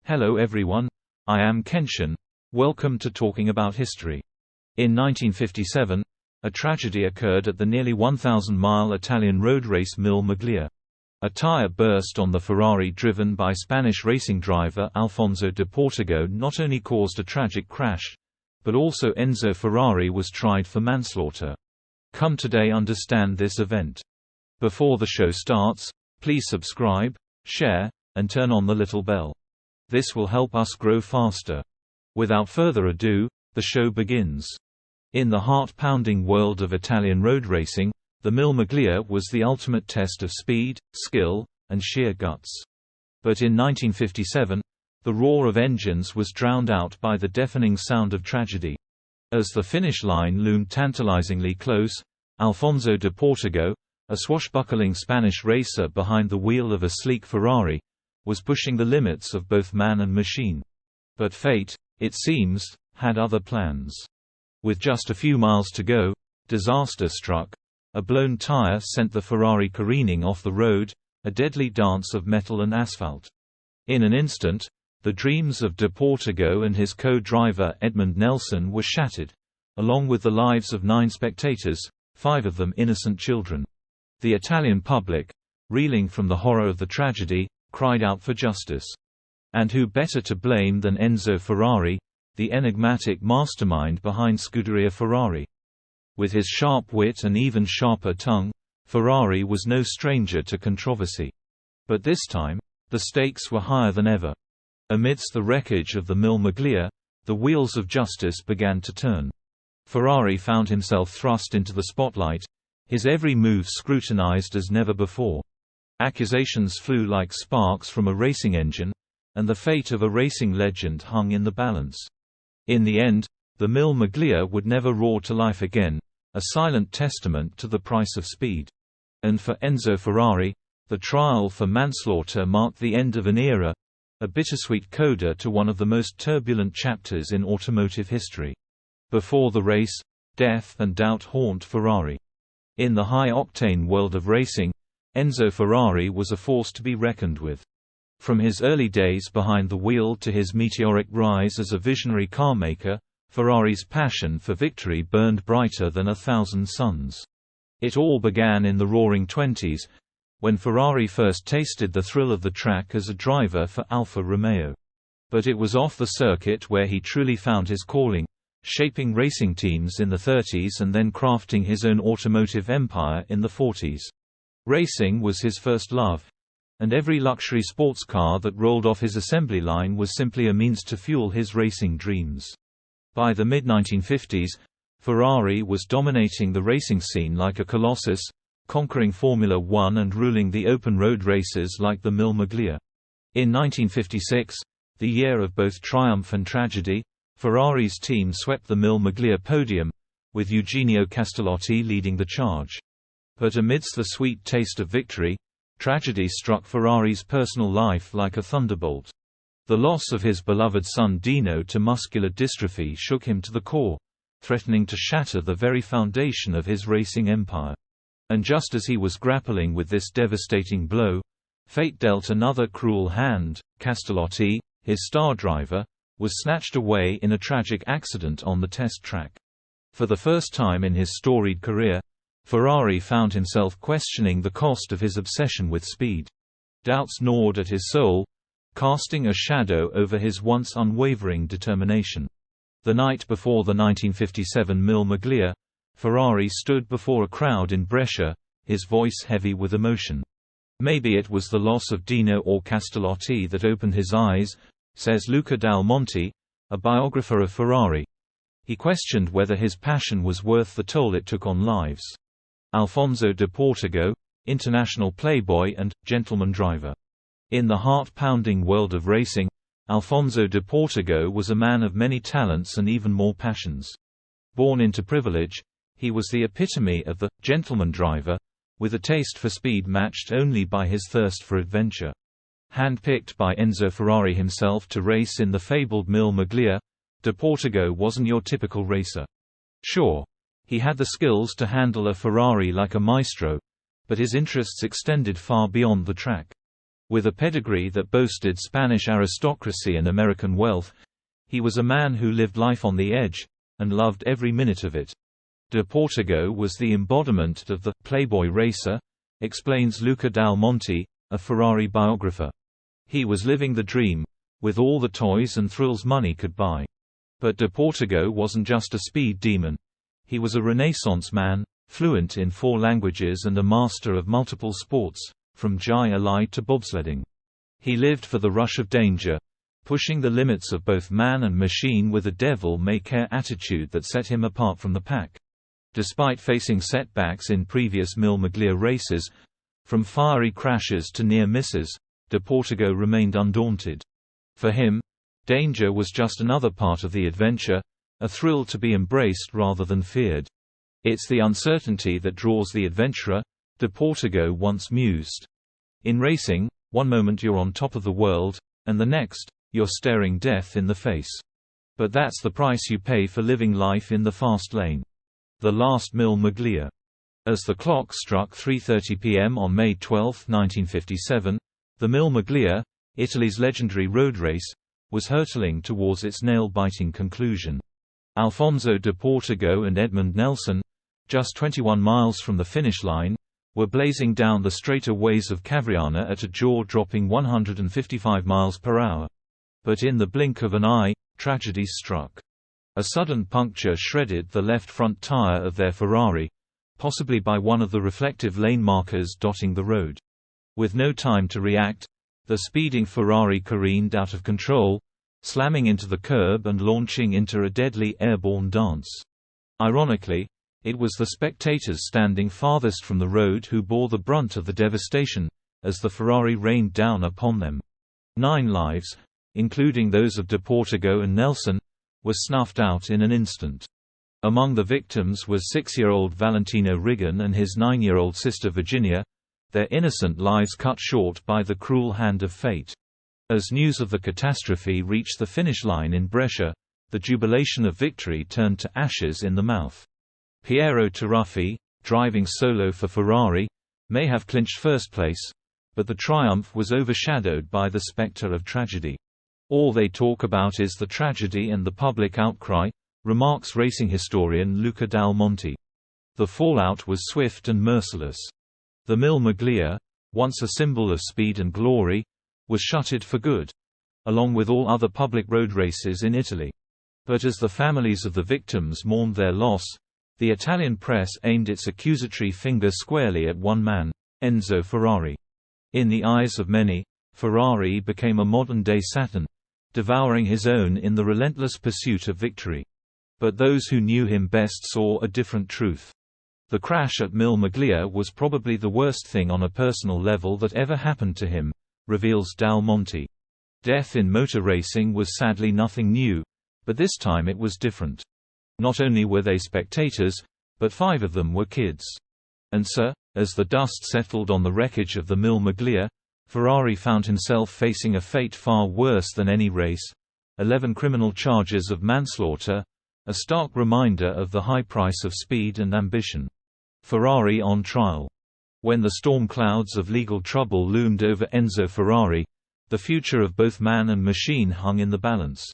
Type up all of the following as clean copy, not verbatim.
Hello everyone, I am Kenshin. Welcome to Talking About History. In 1957, a tragedy occurred at the nearly 1,000-mile Italian road race Mille Miglia. A tire burst on the Ferrari driven by Spanish racing driver Alfonso de Portigo not only caused a tragic crash, but also Enzo Ferrari was tried for manslaughter. Come today understand this event. Before the show starts, please subscribe, share, and turn on the little bell. This will help us grow faster. Without further ado, the show begins. In the heart-pounding world of Italian road racing, the Mille Miglia was the ultimate test of speed, skill, and sheer guts. But in 1957, the roar of engines was drowned out by the deafening sound of tragedy. As the finish line loomed tantalizingly close, Alfonso de Portigo, a swashbuckling Spanish racer behind the wheel of a sleek Ferrari, was pushing the limits of both man and machine. But fate, it seems, had other plans. With just a few miles to go, disaster struck. A blown tire sent the Ferrari careening off the road, a deadly dance of metal and asphalt. In an instant, the dreams of de Portigo and his co-driver Edmund Nelson were shattered, along with the lives of 9 spectators, 5 of them innocent children. The Italian public, reeling from the horror of the tragedy, cried out for justice. And who better to blame than Enzo Ferrari, the enigmatic mastermind behind Scuderia Ferrari? With his sharp wit and even sharper tongue, Ferrari was no stranger to controversy. But this time, the stakes were higher than ever. Amidst the wreckage of the Mille Miglia, the wheels of justice began to turn. Ferrari found himself thrust into the spotlight, his every move scrutinized as never before. Accusations flew like sparks from a racing engine, and the fate of a racing legend hung in the balance. In the end, the Mille Miglia would never roar to life again, a silent testament to the price of speed. And for Enzo Ferrari, the trial for manslaughter marked the end of an era, a bittersweet coda to one of the most turbulent chapters in automotive history. Before the race, death and doubt haunt Ferrari. In the high-octane world of racing, Enzo Ferrari was a force to be reckoned with. From his early days behind the wheel to his meteoric rise as a visionary carmaker, Ferrari's passion for victory burned brighter than 1,000 suns. It all began in the Roaring '20s, when Ferrari first tasted the thrill of the track as a driver for Alfa Romeo. But it was off the circuit where he truly found his calling, shaping racing teams in the '30s and then crafting his own automotive empire in the '40s. Racing was his first love, and every luxury sports car that rolled off his assembly line was simply a means to fuel his racing dreams. By the mid-1950s, Ferrari was dominating the racing scene like a colossus, conquering Formula One and ruling the open road races like the Mille Miglia. In 1956, the year of both triumph and tragedy, Ferrari's team swept the Mille Miglia podium, with Eugenio Castellotti leading the charge. But amidst the sweet taste of victory, tragedy struck Ferrari's personal life like a thunderbolt. The loss of his beloved son Dino to muscular dystrophy shook him to the core, threatening to shatter the very foundation of his racing empire. And just as he was grappling with this devastating blow, fate dealt another cruel hand. Castellotti, his star driver, was snatched away in a tragic accident on the test track. For the first time in his storied career, Ferrari found himself questioning the cost of his obsession with speed. Doubts gnawed at his soul, casting a shadow over his once unwavering determination. The night before the 1957 Mille Miglia, Ferrari stood before a crowd in Brescia, his voice heavy with emotion. Maybe it was the loss of Dino or Castellotti that opened his eyes, says Luca Dal Monte, a biographer of Ferrari. He questioned whether his passion was worth the toll it took on lives. Alfonso de Portigo, international playboy and gentleman driver. In the heart-pounding world of racing, Alfonso de Portigo was a man of many talents and even more passions. Born into privilege, he was the epitome of the gentleman driver, with a taste for speed matched only by his thirst for adventure. Handpicked by Enzo Ferrari himself to race in the fabled Mille Miglia, de Portigo wasn't your typical racer. Sure, he had the skills to handle a Ferrari like a maestro, but his interests extended far beyond the track. With a pedigree that boasted Spanish aristocracy and American wealth, he was a man who lived life on the edge, and loved every minute of it. De Portigo was the embodiment of the «playboy racer», explains Luca Dal Monte, a Ferrari biographer. He was living the dream, with all the toys and thrills money could buy. But De Portigo wasn't just a speed demon. He was a Renaissance man, fluent in 4 languages and a master of multiple sports, from Jai Alai to bobsledding. He lived for the rush of danger, pushing the limits of both man and machine with a devil-may-care attitude that set him apart from the pack. Despite facing setbacks in previous Mille Miglia races, from fiery crashes to near misses, De Portigo remained undaunted. For him, danger was just another part of the adventure, a thrill to be embraced rather than feared. It's the uncertainty that draws the adventurer, De Portigo once mused. In racing, one moment you're on top of the world, and the next, you're staring death in the face. But that's the price you pay for living life in the fast lane. The last Mille Miglia. As the clock struck 3:30 p.m. on May 12, 1957, the Mille Miglia, Italy's legendary road race, was hurtling towards its nail-biting conclusion. Alfonso de Portigo and Edmund Nelson, just 21 miles from the finish line, were blazing down the straighter ways of Cavriana at a jaw-dropping 155 miles per hour. But in the blink of an eye, tragedy struck. A sudden puncture shredded the left front tire of their Ferrari, possibly by one of the reflective lane markers dotting the road. With no time to react, the speeding Ferrari careened out of control, slamming into the curb and launching into a deadly airborne dance. Ironically, it was the spectators standing farthest from the road who bore the brunt of the devastation, as the Ferrari rained down upon them. 9 lives, including those of De Portigo and Nelson, were snuffed out in an instant. Among the victims was 6-year-old Valentino Rigan and his 9-year-old sister Virginia, their innocent lives cut short by the cruel hand of fate. As news of the catastrophe reached the finish line in Brescia, the jubilation of victory turned to ashes in the mouth. Piero Taruffi, driving solo for Ferrari, may have clinched first place, but the triumph was overshadowed by the spectre of tragedy. All they talk about is the tragedy and the public outcry, remarks racing historian Luca Dal Monte. The fallout was swift and merciless. The Mille Miglia, once a symbol of speed and glory, was shuttered for good, along with all other public road races in Italy. But as the families of the victims mourned their loss, the Italian press aimed its accusatory finger squarely at one man, Enzo Ferrari. In the eyes of many, Ferrari became a modern-day Saturn, devouring his own in the relentless pursuit of victory. But those who knew him best saw a different truth. The crash at Mille Miglia was probably the worst thing on a personal level that ever happened to him, reveals Dal Monte. Death in motor racing was sadly nothing new, but this time it was different. Not only were they spectators, but 5 of them were kids. And so, as the dust settled on the wreckage of the Mille Miglia, Ferrari found himself facing a fate far worse than any race: 11 criminal charges of manslaughter, a stark reminder of the high price of speed and ambition. Ferrari on trial. When the storm clouds of legal trouble loomed over Enzo Ferrari, the future of both man and machine hung in the balance.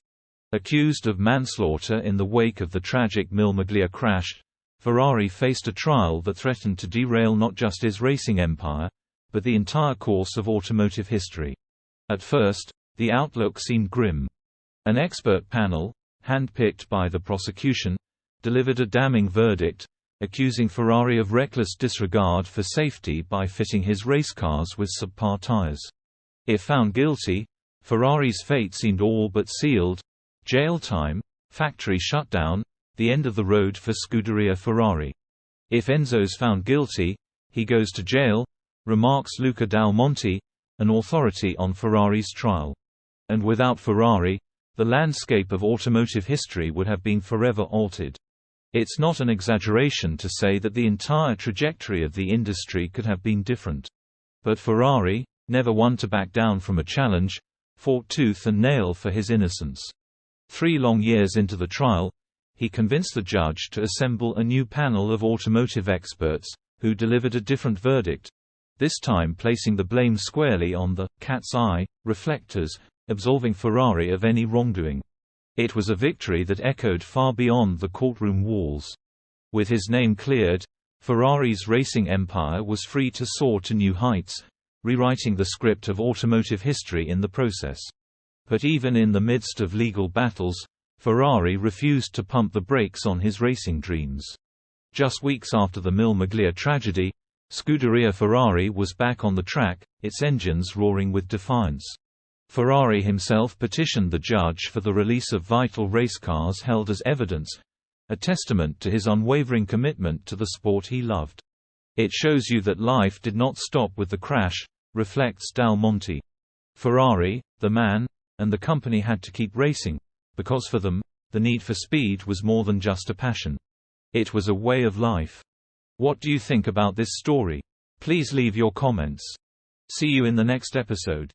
Accused of manslaughter in the wake of the tragic Mille Miglia crash, Ferrari faced a trial that threatened to derail not just his racing empire, but the entire course of automotive history. At first, the outlook seemed grim. An expert panel, handpicked by the prosecution, delivered a damning verdict, accusing Ferrari of reckless disregard for safety by fitting his race cars with subpar tires. If found guilty, Ferrari's fate seemed all but sealed: jail time, factory shutdown, the end of the road for Scuderia Ferrari. If Enzo's found guilty, he goes to jail, remarks Luca Dal Monte, an authority on Ferrari's trial. And without Ferrari, the landscape of automotive history would have been forever altered. It's not an exaggeration to say that the entire trajectory of the industry could have been different. But Ferrari, never one to back down from a challenge, fought tooth and nail for his innocence. 3 long years into the trial, he convinced the judge to assemble a new panel of automotive experts, who delivered a different verdict: this time placing the blame squarely on the cat's eye reflectors, absolving Ferrari of any wrongdoing. It was a victory that echoed far beyond the courtroom walls. With his name cleared, Ferrari's racing empire was free to soar to new heights, rewriting the script of automotive history in the process. But even in the midst of legal battles, Ferrari refused to pump the brakes on his racing dreams. Just weeks after the Mille Miglia tragedy, Scuderia Ferrari was back on the track, its engines roaring with defiance. Ferrari himself petitioned the judge for the release of vital race cars held as evidence, a testament to his unwavering commitment to the sport he loved. "It shows you that life did not stop with the crash," reflects Del Monte. Ferrari, the man, and the company had to keep racing, because for them, the need for speed was more than just a passion. It was a way of life. What do you think about this story? Please leave your comments. See you in the next episode.